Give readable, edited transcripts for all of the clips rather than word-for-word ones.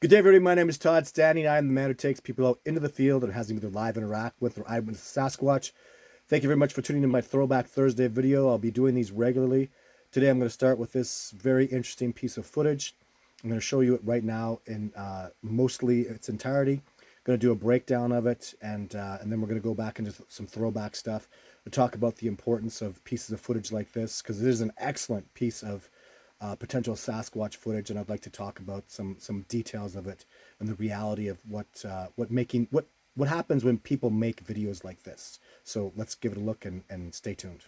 Good day, everybody. My name is Todd Stanley. I am the man who takes people out into the field and has them either live interact with or eyewitness Sasquatch. Thank you very much for tuning in my Throwback Thursday video. I'll be doing these regularly. Today I'm going to start with this very interesting piece of footage. I'm going to show you it right now in mostly its entirety. I'm going to do a breakdown of it, and then we're going to go back into some throwback stuff to talk about the importance of pieces of footage like this, because it is an excellent piece of potential Sasquatch footage, and I'd like to talk about some details of it and the reality of what happens when people make videos like this. So let's give it a look and stay tuned.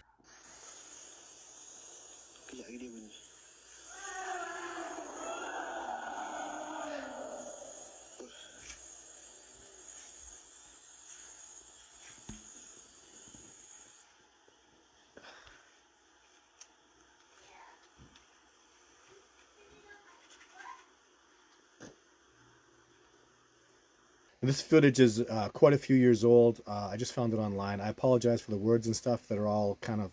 This footage is quite a few years old. I just found it online. I apologize for the words and stuff that are all kind of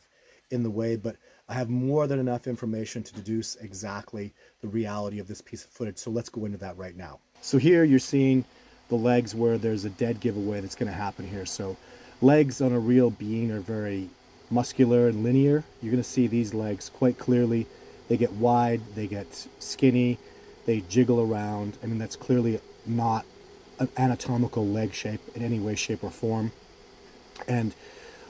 in the way, but I have more than enough information to deduce exactly the reality of this piece of footage. So let's go into that right now. So here you're seeing the legs where there's a dead giveaway that's going to happen here. So legs on a real being are very muscular and linear. You're going to see these legs quite clearly. They get wide, they get skinny, they jiggle around. I mean, that's clearly not an anatomical leg shape in any way, shape, or form. And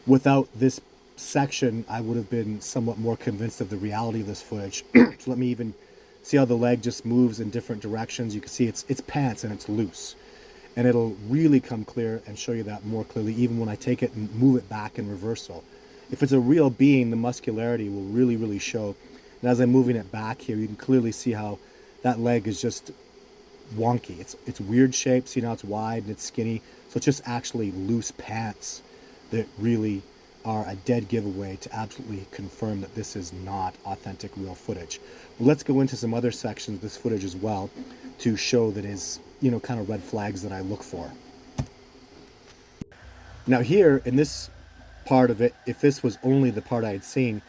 without this section, I would have been somewhat more convinced of the reality of this footage. So let me even see how the leg just moves in different directions. You can see it's pants and it's loose. And it'll really come clear and show you that more clearly, even when I take it and move it back in reversal. If it's a real being, the muscularity will really show. And as I'm moving it back here, you can clearly see how that leg is just wonky. It's weird shape. See, now it's wide and it's skinny, so it's just actually loose pants that really are a dead giveaway to absolutely confirm that this is not authentic real footage. But let's go into some other sections of this footage as well to show that is, you know, kind of red flags that I look for. Now here in this part of it, if this was only the part I had seen,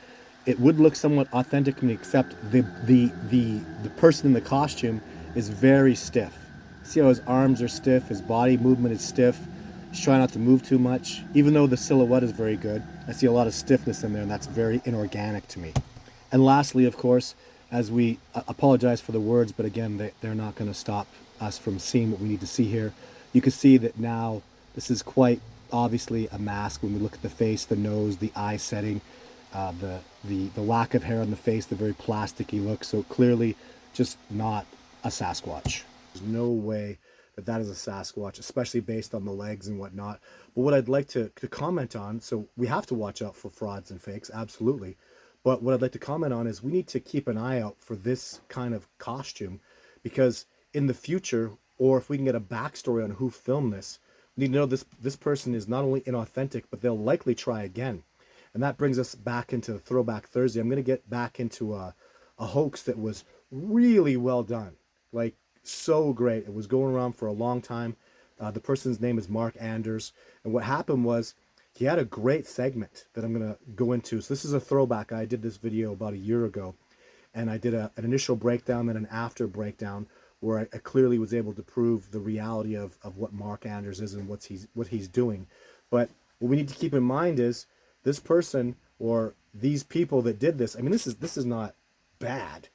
it would look somewhat authentic to me, except the person in the costume is very stiff. See how his arms are stiff, his body movement is stiff. He's trying not to move too much. Even though the silhouette is very good, I see a lot of stiffness in there, and that's very inorganic to me. And lastly, of course, as we apologize for the words, but again, they're not going to stop us from seeing what we need to see here. You can see that now this is quite obviously a mask when we look at the face, the nose, the eye setting, the lack of hair on the face, the very plasticky look. So clearly just not a Sasquatch. There's no way that that is a Sasquatch, especially based on the legs and whatnot. But what I'd like to comment on, so we have to watch out for frauds and fakes, absolutely. But what I'd like to comment on is we need to keep an eye out for this kind of costume, because in the future, or if we can get a backstory on who filmed this, we need to know this person is not only inauthentic, but they'll likely try again. And that brings us back into Throwback Thursday. I'm going to get back into a hoax that was really well done. Like, so great. It was going around for a long time. The person's name is Mark Anders. And what happened was he had a great segment that I'm going to go into. So this is a throwback. I did this video about a year ago. And I did an initial breakdown and an after breakdown where I clearly was able to prove the reality of what Mark Anders is and what he's doing. But what we need to keep in mind is this person, or these people that did this, I mean, this is not bad.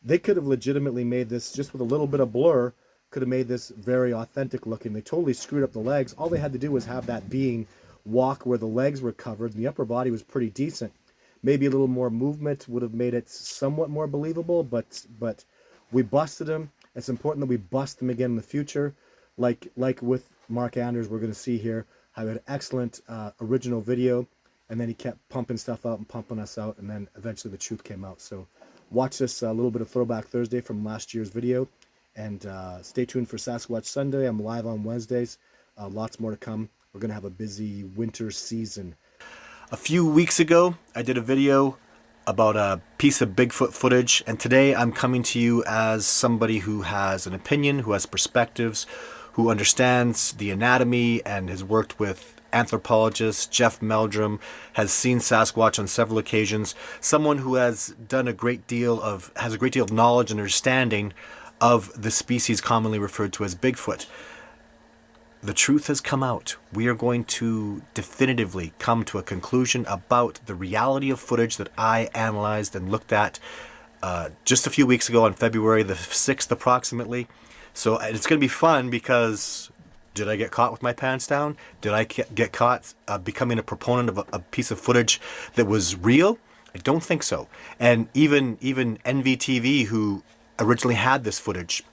They could have legitimately made this just with a little bit of blur, could have made this very authentic looking. They totally screwed up the legs. All they had to do was have that being walk where the legs were covered and the upper body was pretty decent. Maybe a little more movement would have made it somewhat more believable, but we busted him. It's important that we bust them again in the future. Like with Mark Anders, we're going to see here how he had an excellent original video, and then he kept pumping stuff out and pumping us out, and then eventually the truth came out. So watch this little bit of Throwback Thursday from last year's video, and stay tuned for Sasquatch Sunday. I'm live on Wednesdays. Lots more to come. We're going to have a busy winter season. A few weeks ago, I did a video about a piece of Bigfoot footage, and today I'm coming to you as somebody who has an opinion, who has perspectives, who understands the anatomy and has worked with anthropologist Jeff Meldrum, has seen Sasquatch on several occasions, someone who has done has a great deal of knowledge and understanding of the species commonly referred to as Bigfoot. The truth has come out. We are going to definitively come to a conclusion about the reality of footage that I analyzed and looked at just a few weeks ago on February the 6th approximately. So it's going to be fun because did I get caught with my pants down? Did I get caught becoming a proponent of a piece of footage that was real? I don't think so. And even NVTV, who originally had this footage,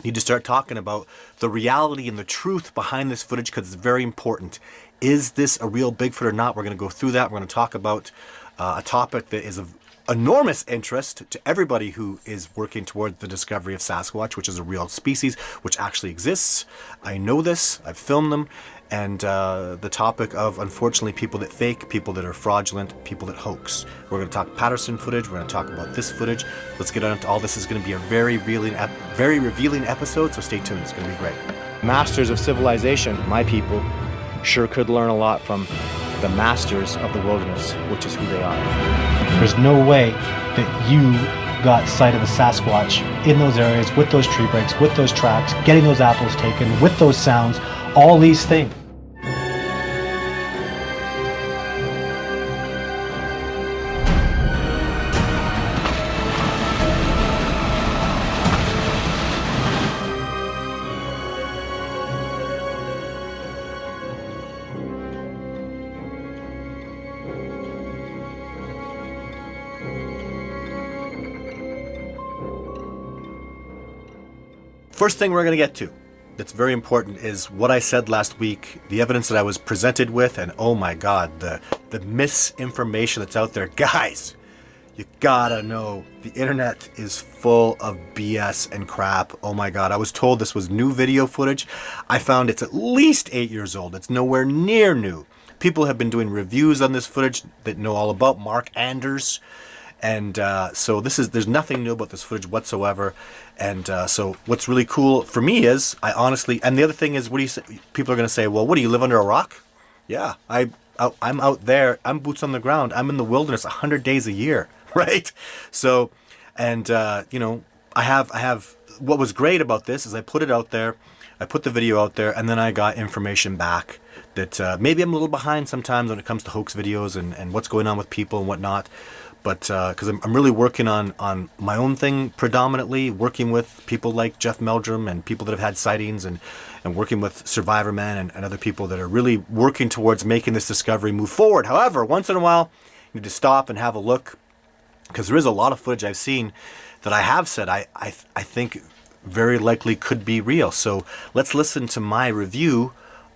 need to start talking about the reality and the truth behind this footage, because it's very important. Is this a real Bigfoot or not? We're going to go through that. We're going to talk about a topic that is of enormous interest to everybody who is working towards the discovery of Sasquatch, which is a real species, which actually exists. I know this. I've filmed them. And the topic of, unfortunately, people that fake, people that are fraudulent, people that hoax. We're going to talk Patterson footage. We're going to talk about this footage. Let's get on to all this. Is going to be a very revealing episode, so stay tuned. It's going to be great. Masters of civilization, my people, sure could learn a lot from the masters of the wilderness, which is who they are. There's no way that you got sight of a Sasquatch in those areas with those tree breaks, with those tracks, getting those apples taken, with those sounds, all these things. First thing we're going to get to that's very important is what I said last week, the evidence that I was presented with, and oh my God, the misinformation that's out there. Guys, you gotta know, the internet is full of BS and crap. Oh my God, I was told this was new video footage. I found it's at least 8 years old. It's nowhere near new. People have been doing reviews on this footage that know all about Mark Anders. And so there's nothing new about this footage whatsoever. And so what's really cool for me is I honestly, and the other thing is, what do you say? People are going to say, well, what do you live under a rock? Yeah, I'm out there. I'm boots on the ground. I'm in the wilderness 100 days a year, right? So, and you know, I have. What was great about this is I put it out there. I put the video out there, and then I got information back that maybe I'm a little behind sometimes when it comes to hoax videos and what's going on with people and whatnot. But because I'm really working on my own thing predominantly, working with people like Jeff Meldrum and people that have had sightings, and working with Survivor Man and other people that are really working towards making this discovery move forward. However, once in a while, you need to stop and have a look, because there is a lot of footage I've seen that I have said I think very likely could be real. So let's listen to my review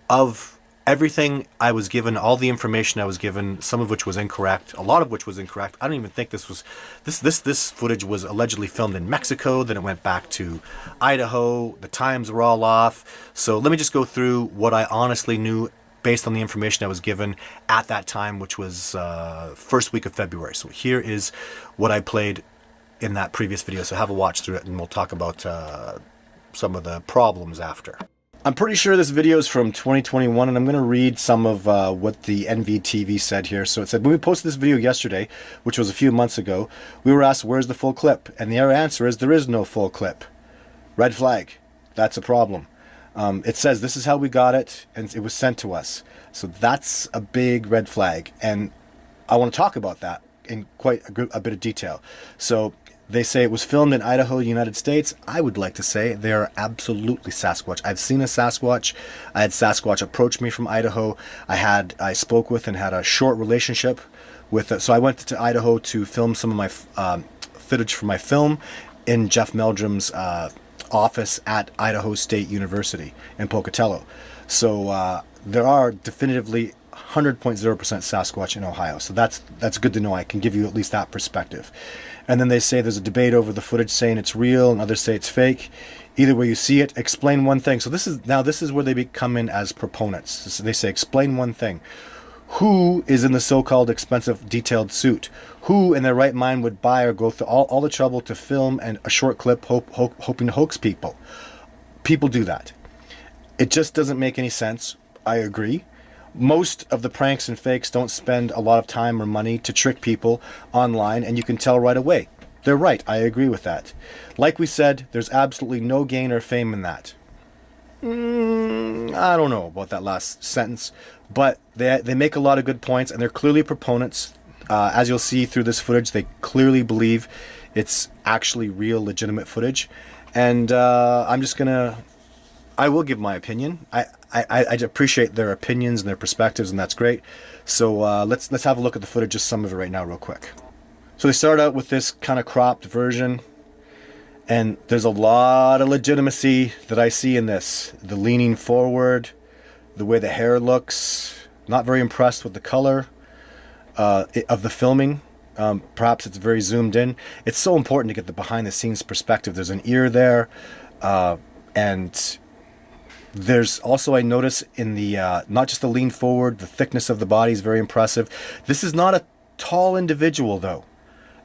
of everything I was given, all the information I was given, some of which was incorrect, a lot of which was incorrect. I don't even think this footage was allegedly filmed in Mexico, then it went back to Idaho, the times were all off. So let me just go through what I honestly knew based on the information I was given at that time, which was first week of February. So here is what I played in that previous video. So have a watch through it, and we'll talk about some of the problems after. I'm pretty sure this video is from 2021, and I'm going to read some of what the NVTV said here. So it said, when we posted this video yesterday, which was a few months ago, we were asked, where's the full clip? And the answer is, there is no full clip. Red flag. That's a problem. It says, this is how we got it, and it was sent to us. So that's a big red flag, and I want to talk about that in quite a bit of detail. So they say it was filmed in Idaho, United States. I would like to say they are absolutely Sasquatch. I've seen a Sasquatch. I had Sasquatch approach me from Idaho. I spoke with and had a short relationship with. So I went to Idaho to film some of my footage for my film in Jeff Meldrum's office at Idaho State University in Pocatello. So there are definitively 100.0% Sasquatch in Ohio. So that's good to know. I can give you at least that perspective. And then they say there's a debate over the footage, saying it's real and others say it's fake. Either way you see it, explain one thing. So this is where they come in as proponents. They say, explain one thing. Who is in the so-called expensive detailed suit? Who in their right mind would buy or go through all the trouble to film and a short clip hoping to hoax people? People do that. It just doesn't make any sense. I agree. Most of the pranks and fakes don't spend a lot of time or money to trick people online, and you can tell right away. They're right. I agree with that. Like we said, there's absolutely no gain or fame in that. I don't know about that last sentence, but they make a lot of good points, and they're clearly proponents. As you'll see through this footage, they clearly believe it's actually real, legitimate footage. And I will give my opinion. I appreciate their opinions and their perspectives, and that's great. So let's have a look at the footage, just some of it right now real quick. So they start out with this kind of cropped version, and there's a lot of legitimacy that I see in this. The leaning forward, the way the hair looks, not very impressed with the color of the filming. Perhaps it's very zoomed in. It's so important to get the behind the scenes perspective. There's an ear there, and there's also, I notice in the, not just the lean forward, the thickness of the body is very impressive. This is not a tall individual though.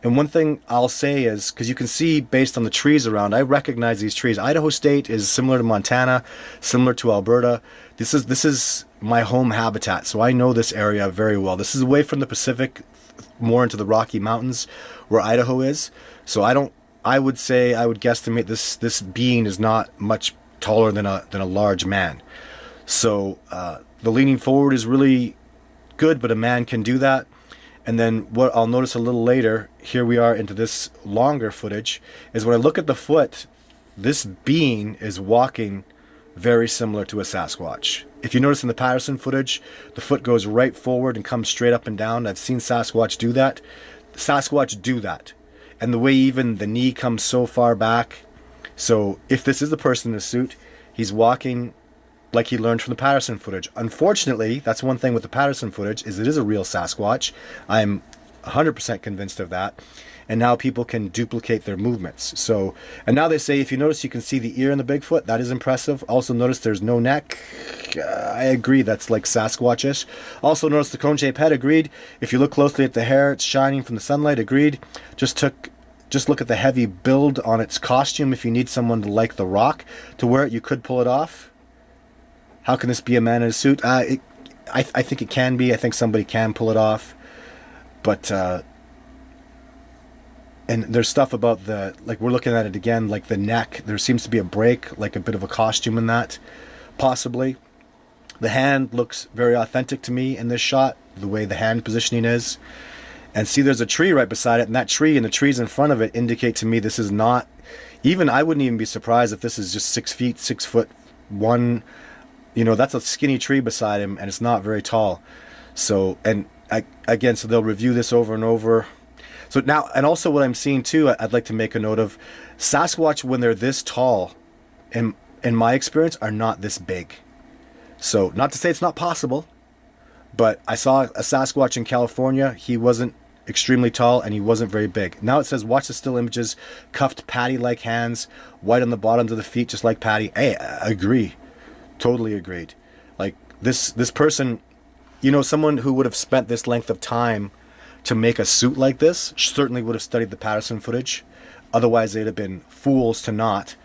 And one thing I'll say is, because you can see based on the trees around, I recognize these trees. Idaho State is similar to Montana, similar to Alberta. This is my home habitat, so I know this area very well. This is away from the Pacific, more into the Rocky Mountains where Idaho is. So I would guesstimate this being is not much taller than a large man. So the leaning forward is really good, but a man can do that. And then what I'll notice a little later, here we are into this longer footage, is when I look at the foot, this being is walking very similar to a Sasquatch. If you notice in the Patterson footage, the foot goes right forward and comes straight up and down. I've seen Sasquatch do that. Sasquatch do that. And the way even the knee comes so far back. So if this is the person in a suit, he's walking like he learned from the Patterson footage. Unfortunately, that's one thing with the Patterson footage, is it is a real Sasquatch. I'm 100% convinced of that. And now people can duplicate their movements. So, and now they say, if you notice, you can see the ear in the Bigfoot. That is impressive. Also notice there's no neck. I agree, that's like Sasquatchish. Also notice the cone-shaped head, agreed. If you look closely at the hair, it's shining from the sunlight, agreed. Just look at the heavy build on its costume. If you need someone to like The Rock to wear it, you could pull it off. How can this be a man in a suit? I think it can be. I think somebody can pull it off. But, and there's stuff about like we're looking at it again, like the neck. There seems to be a break, like a bit of a costume in that, possibly. The hand looks very authentic to me in this shot, the way the hand positioning is. And see, there's a tree right beside it, and that tree and the trees in front of it indicate to me this is not, even I wouldn't even be surprised if this is just 6 feet, 6'1". You know, that's a skinny tree beside him, and it's not very tall. So, and again, so they'll review this over and over. So now, and also what I'm seeing too, I'd like to make a note of, Sasquatch, when they're this tall, in my experience, are not this big. So, not to say it's not possible, but I saw a Sasquatch in California. He wasn't extremely tall, and he wasn't very big. Now it says, watch the still images, cuffed Patty-like hands, white on the bottoms of the feet, just like Patty. Hey, I agree. Totally agreed. Like this person, you know, someone who would have spent this length of time to make a suit like this certainly would have studied the Patterson footage. Otherwise, they'd have been fools to not.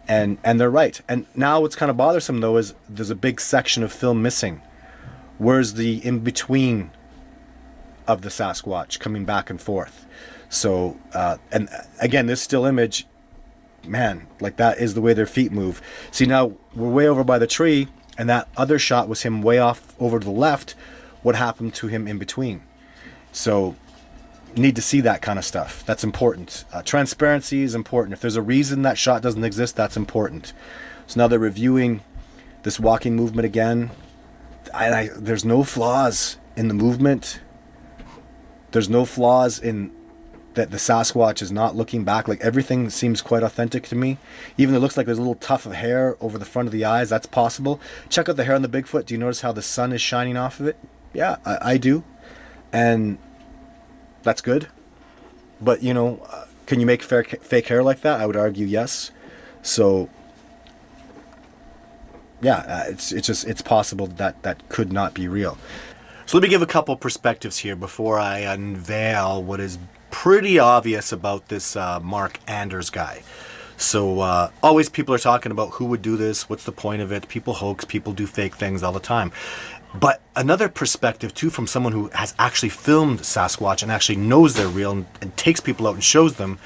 And they're right. And now what's kind of bothersome though is there's a big section of film missing. Where's the in between of the Sasquatch coming back and forth? So and again, this still image, man, like that is the way their feet move. See, now we're way over by the tree, and that other shot was him way off over to the left. What happened to him in between? So need to see that kind of stuff. That's important. Transparency is important. If there's a reason that shot doesn't exist, that's important. So now they're reviewing this walking movement again. There's no flaws in the movement. There's no flaws in that the Sasquatch is not looking back. Like everything seems quite authentic to me. Even it looks like there's a little tuft of hair over the front of the eyes. That's possible. Check out the hair on the Bigfoot. Do you notice how the sun is shining off of it? Yeah, I do. And that's good. But, you know, can you make fake hair like that? I would argue yes. So, yeah, it's possible that could not be real. So let me give a couple perspectives here before I unveil what is pretty obvious about this Mark Anders guy. So always people are talking about who would do this, what's the point of it, people hoax, people do fake things all the time. But another perspective too, from someone who has actually filmed Sasquatch and actually knows they're real and takes people out and shows them,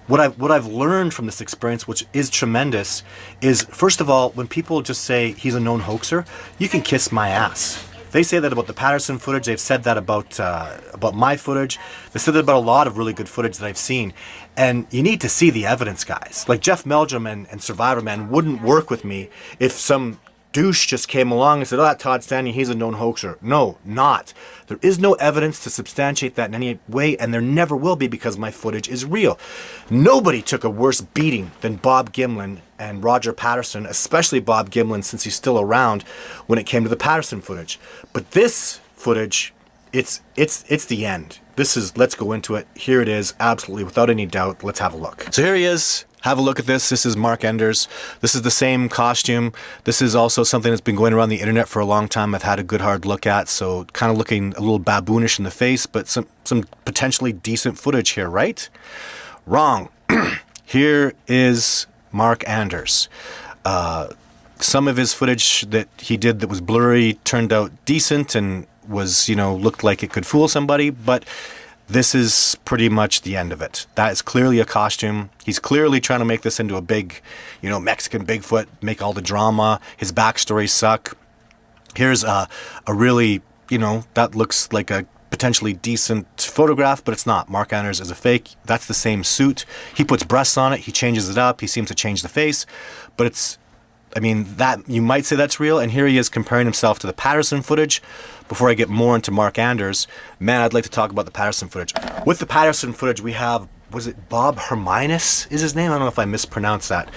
what I've learned from this experience, which is tremendous, is first of all, when people just say he's a known hoaxer, you can kiss my ass. They say that about the Patterson footage. They've said that about my footage. They said that about a lot of really good footage that I've seen. And you need to see the evidence, guys. Like Jeff Meldrum and Survivor Man wouldn't work with me if some douche just came along and said, oh, that Todd Stanley, he's a known hoaxer. No, not. There is no evidence to substantiate that in any way, and there never will be because my footage is real. Nobody took a worse beating than Bob Gimlin and Roger Patterson, especially Bob Gimlin since he's still around, when it came to the Patterson footage. But this footage, it's the end. This is, let's go into it. Here it is, absolutely, without any doubt. Let's have a look. So here he is. Have a look at this. This is Mark Enders. This is the same costume. This is also something that's been going around the internet for a long time. I've had a good hard look at, so kind of looking a little baboonish in the face, but some potentially decent footage here, right? Wrong. Here is Mark Enders. Some of his footage that he did that was blurry turned out decent and was, looked like it could fool somebody, but this is pretty much the end of it. That is clearly a costume. He's clearly trying to make this into a big, Mexican Bigfoot, make all the drama. His backstories suck. Here's a really, that looks like a potentially decent photograph, but it's not. Mark Anders is a fake. That's the same suit. He puts breasts on it. He changes it up. He seems to change the face, but that you might say that's real. And here he is comparing himself to the Patterson footage. Before I get more into Mark Anders, man, I'd like to talk about the Patterson footage. With the Patterson footage, we have, was it Bob Herminus is his name? I don't know if I mispronounced that.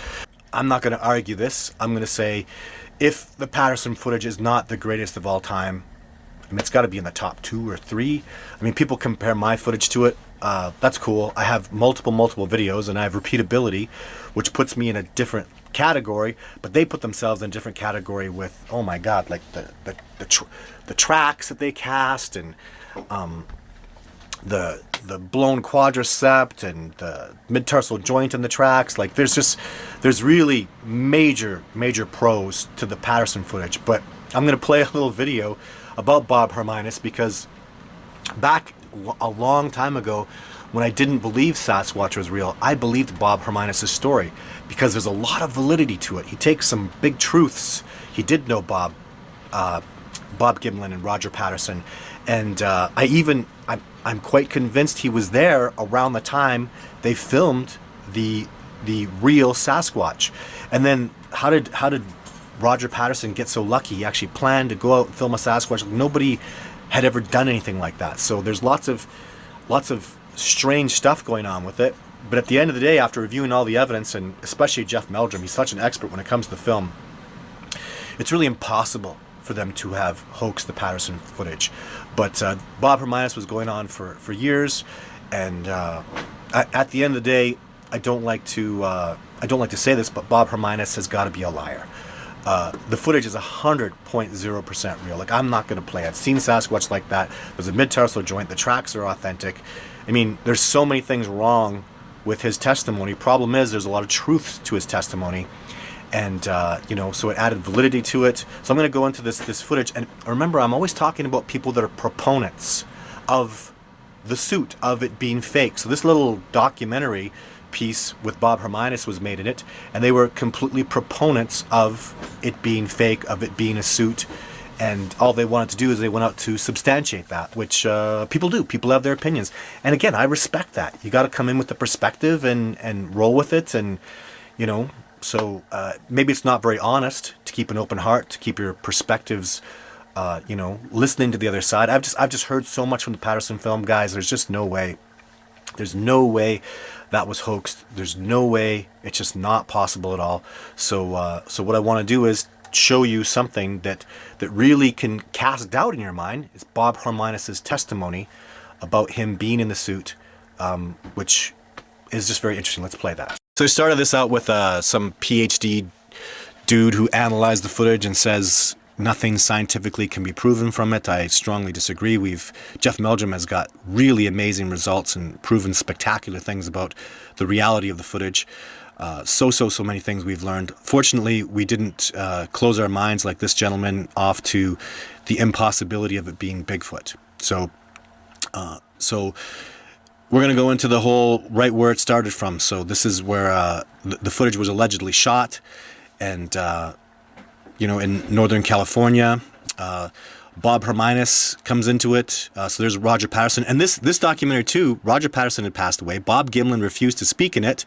I'm not going to argue this. I'm going to say if the Patterson footage is not the greatest of all time, it's got to be in the top 2 or 3. People compare my footage to it. That's cool. I have multiple videos and I have repeatability, which puts me in a different category, but they put themselves in a different category with, oh my god, like the tracks that they cast and the blown quadriceps and the mid-tarsal joint in the tracks. Like there's really major pros to the Patterson footage. But I'm going to play a little video about Bob Herminus because back a long time ago, when I didn't believe Sasquatch was real, I believed Bob Herminus' story because there's a lot of validity to it. He takes some big truths. He did know Bob Gimlin and Roger Patterson, and I'm quite convinced he was there around the time they filmed the real Sasquatch. And then how did Roger Patterson get so lucky? He actually planned to go out and film a Sasquatch. Nobody had ever done anything like that. So there's lots of strange stuff going on with it. But at the end of the day, after reviewing all the evidence, and especially Jeff Meldrum, he's such an expert when it comes to the film, it's really impossible for them to have hoaxed the Patterson footage. But Bob Herminus was going on for years, and at the end of the day, I don't like to say this, but Bob Herminus has got to be a liar. The footage is 100.0% real. Like, I'm not going to play. I've seen Sasquatch like that. There's a mid-tarsal joint. The tracks are authentic. There's so many things wrong with his testimony. Problem is, there's a lot of truth to his testimony. And, so it added validity to it. So I'm going to go into this footage. And remember, I'm always talking about people that are proponents of the suit, of it being fake. So this little documentary piece with Bob Herminus was made in it, and they were completely proponents of it being fake, of it being a suit, and all they wanted to do is they went out to substantiate that, which people do. People have their opinions, and again, I respect that. You got to come in with the perspective and roll with it, and so maybe it's not very honest to keep an open heart, to keep your perspectives listening to the other side. I've just heard so much from the Patterson film, guys. There's just no way. There's no way that was hoaxed. There's no way. It's just not possible at all. So what I want to do is show you something that really can cast doubt in your mind. It's Bob Herminus' testimony about him being in the suit, which is just very interesting. Let's play that. So I started this out with some PhD dude who analyzed the footage and says nothing scientifically can be proven from it. I strongly disagree. Jeff Meldrum has got really amazing results and proven spectacular things about the reality of the footage. So many things we've learned. Fortunately, we didn't close our minds like this gentleman off to the impossibility of it being Bigfoot. So we're going to go into the whole right where it started from. So this is where the footage was allegedly shot, and in Northern California. Bob Herminus comes into it. So there's Roger Patterson. And this documentary too, Roger Patterson had passed away. Bob Gimlin refused to speak in it.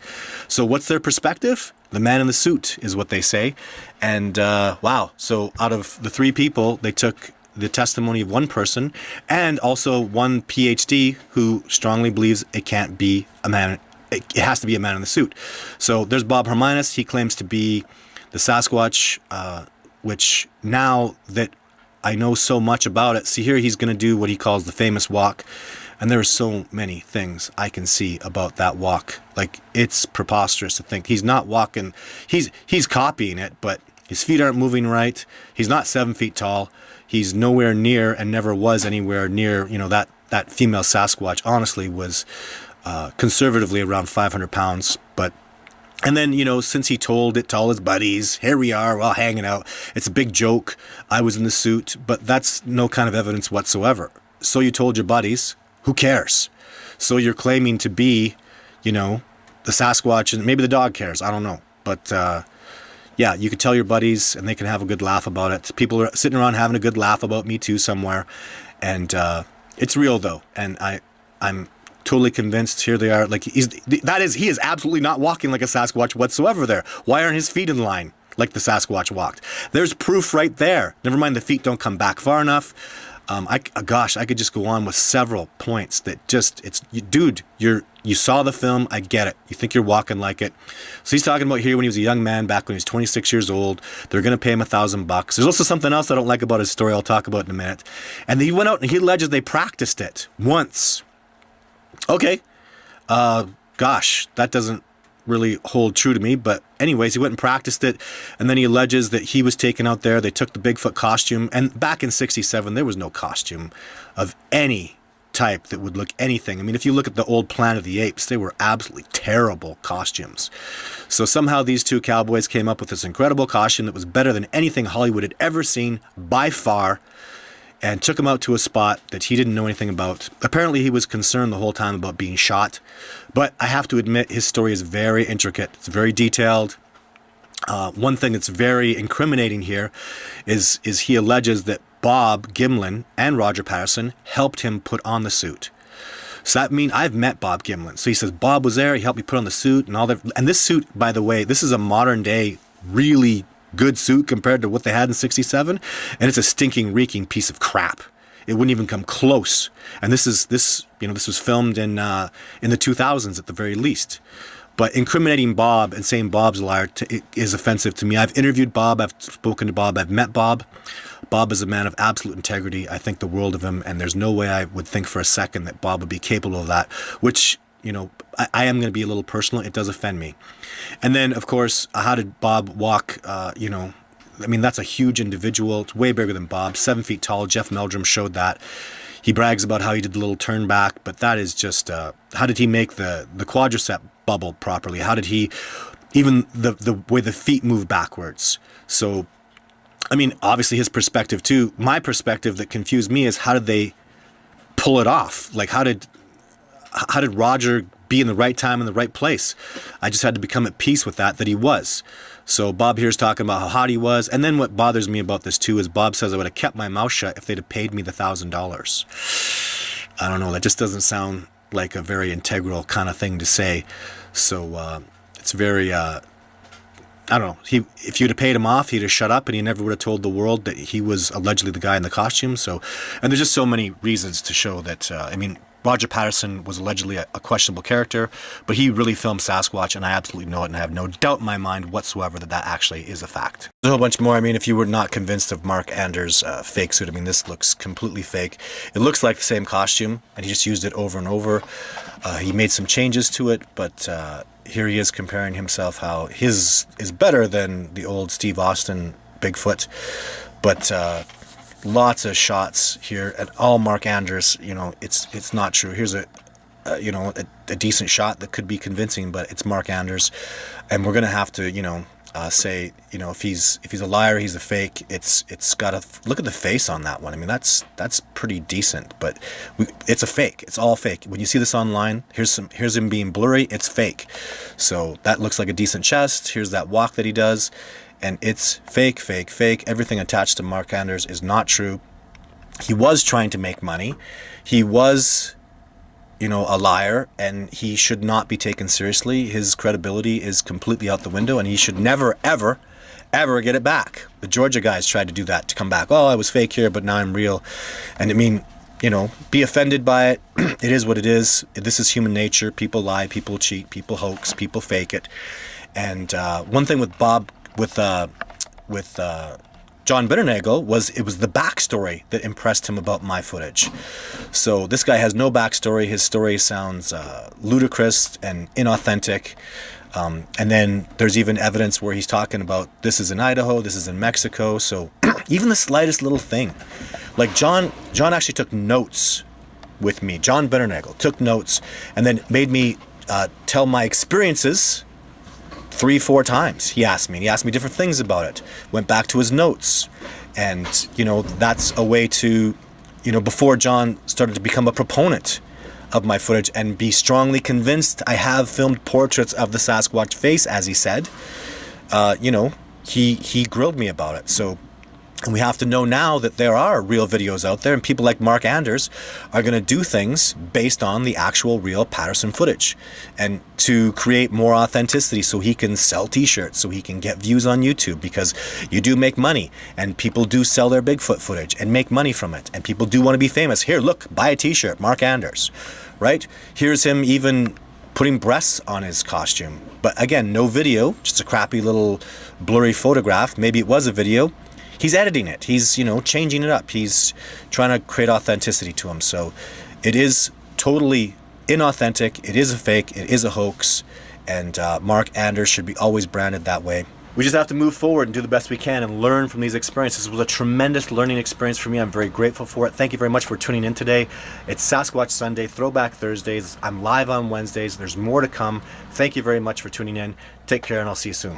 So what's their perspective? The man in the suit is what they say. And wow. So out of the three people, they took the testimony of one person and also one PhD who strongly believes it can't be a man. It has to be a man in the suit. So there's Bob Herminus. He claims to be the Sasquatch, which now that I know so much about it. See here, he's going to do what he calls the famous walk. And there are so many things I can see about that walk. Like, it's preposterous to think he's not walking. He's copying it, but his feet aren't moving right. He's not 7 feet tall. He's nowhere near and never was anywhere near, that female Sasquatch honestly was conservatively around 500 pounds. And then, since he told it to all his buddies, here we are, we're all hanging out. It's a big joke. I was in the suit, but that's no kind of evidence whatsoever. So you told your buddies, who cares? So you're claiming to be, the Sasquatch, and maybe the dog cares. I don't know. But, yeah, you could tell your buddies and they can have a good laugh about it. People are sitting around having a good laugh about me too somewhere. And it's real, though. And I'm totally convinced. Here they are. Like he is absolutely not walking like a Sasquatch whatsoever there. Why aren't his feet in line like the Sasquatch walked? There's proof right there. Never mind the feet don't come back far enough. I could just go on with several points that dude, you saw the film. I get it. You think you're walking like it. So he's talking about here when he was a young man, back when he was 26 years old. They're going to pay him $1,000. There's also something else I don't like about his story. I'll talk about in a minute. And he went out and he alleges they practiced it once. Okay. Gosh, that doesn't really hold true to me. But anyways, he went and practiced it. And then he alleges that he was taken out there. They took the Bigfoot costume. And back in 67, there was no costume of any type that would look anything. I mean, if you look at the old Planet of the Apes, they were absolutely terrible costumes. So somehow these two cowboys came up with this incredible costume that was better than anything Hollywood had ever seen by far, and took him out to a spot that he didn't know anything about. Apparently, he was concerned the whole time about being shot. But I have to admit, his story is very intricate. It's very detailed. One thing that's very incriminating here is he alleges that Bob Gimlin and Roger Patterson helped him put on the suit. So that means I've met Bob Gimlin. So he says, Bob was there. He helped me put on the suit and all that. And this suit, by the way, this is a modern day, really good suit compared to what they had in 67, and it's a stinking, reeking piece of crap. It wouldn't even come close. And this was filmed in the 2000s at the very least. But incriminating Bob and saying Bob's a liar is offensive to me. I've interviewed Bob. I've spoken to Bob. I've met Bob. Bob is a man of absolute integrity. I think the world of him, and there's no way I would think for a second that Bob would be capable of that, which, I am going to be a little personal. It does offend me. And then, of course, how did Bob walk? That's a huge individual. It's way bigger than Bob. 7 feet tall. Jeff Meldrum showed that. He brags about how he did the little turn back, but that is just, how did he make the quadricep bubble properly? How did he, even the way the feet move backwards? So, obviously his perspective too. My perspective that confused me is how did they pull it off? Like, how did Roger be in the right time in the right place? I just had to become at peace with that he was. So Bob here's talking about how hot he was. And then what bothers me about this too is Bob says I would have kept my mouth shut if they'd have paid me the $1,000. I don't know. That just doesn't sound like a very integral kind of thing to say. So it's very, I don't know. If you'd have paid him off, he'd have shut up and he never would have told the world that he was allegedly the guy in the costume. So, and there's just so many reasons to show that, Roger Patterson was allegedly a questionable character, but he really filmed Sasquatch, and I absolutely know it, and I have no doubt in my mind whatsoever that actually is a fact. There's a whole bunch more. If you were not convinced of Mark Anders' fake suit, this looks completely fake. It looks like the same costume, and he just used it over and over. He made some changes to it, but here he is comparing himself how his is better than the old Steve Austin Bigfoot. But lots of shots here, and all Mark Anders, it's not true. Here's a a decent shot that could be convincing, but it's Mark Anders, and we're gonna have to, say, if he's a liar, he's a fake. It's got a look at the face on that one. I mean, that's pretty decent, but it's a fake. It's all fake. When you see this online, here's him being blurry. It's fake. So that looks like a decent chest. Here's that walk that he does, and it's fake, fake, fake. Everything attached to Mark Anders is not true. He was trying to make money. He was, a liar, and he should not be taken seriously. His credibility is completely out the window, and he should never, ever, ever get it back. The Georgia guys tried to do that, to come back. Oh, I was fake here, but now I'm real. And I mean, be offended by it. It is what it is. This is human nature. People lie, people cheat, people hoax, people fake it. And one thing with John Bitternagel was the backstory that impressed him about my footage. So this guy has no backstory. His story sounds ludicrous and inauthentic. And then there's even evidence where he's talking about this is in Idaho, this is in Mexico. So even the slightest little thing, like John actually took notes with me. John Bitternagel took notes and then made me tell my experiences 3-4 times. He asked me different things about it, went back to his notes. And, that's a way to, before John started to become a proponent of my footage and be strongly convinced I have filmed portraits of the Sasquatch face, as he said, he grilled me about it. So, and we have to know now that there are real videos out there, and people like Mark Anders are going to do things based on the actual real Patterson footage, and to create more authenticity so he can sell t-shirts, so he can get views on YouTube, because you do make money, and people do sell their Bigfoot footage and make money from it, and people do want to be famous. Here, look, buy a t-shirt, Mark Anders, right? Here's him even putting breasts on his costume. But again, no video, just a crappy little blurry photograph. Maybe it was a video. He's editing it. He's, changing it up. He's trying to create authenticity to him. So it is totally inauthentic. It is a fake. It is a hoax. And Mark Anders should be always branded that way. We just have to move forward and do the best we can and learn from these experiences. It was a tremendous learning experience for me. I'm very grateful for it. Thank you very much for tuning in today. It's Sasquatch Sunday, Throwback Thursdays. I'm live on Wednesdays. There's more to come. Thank you very much for tuning in. Take care, and I'll see you soon.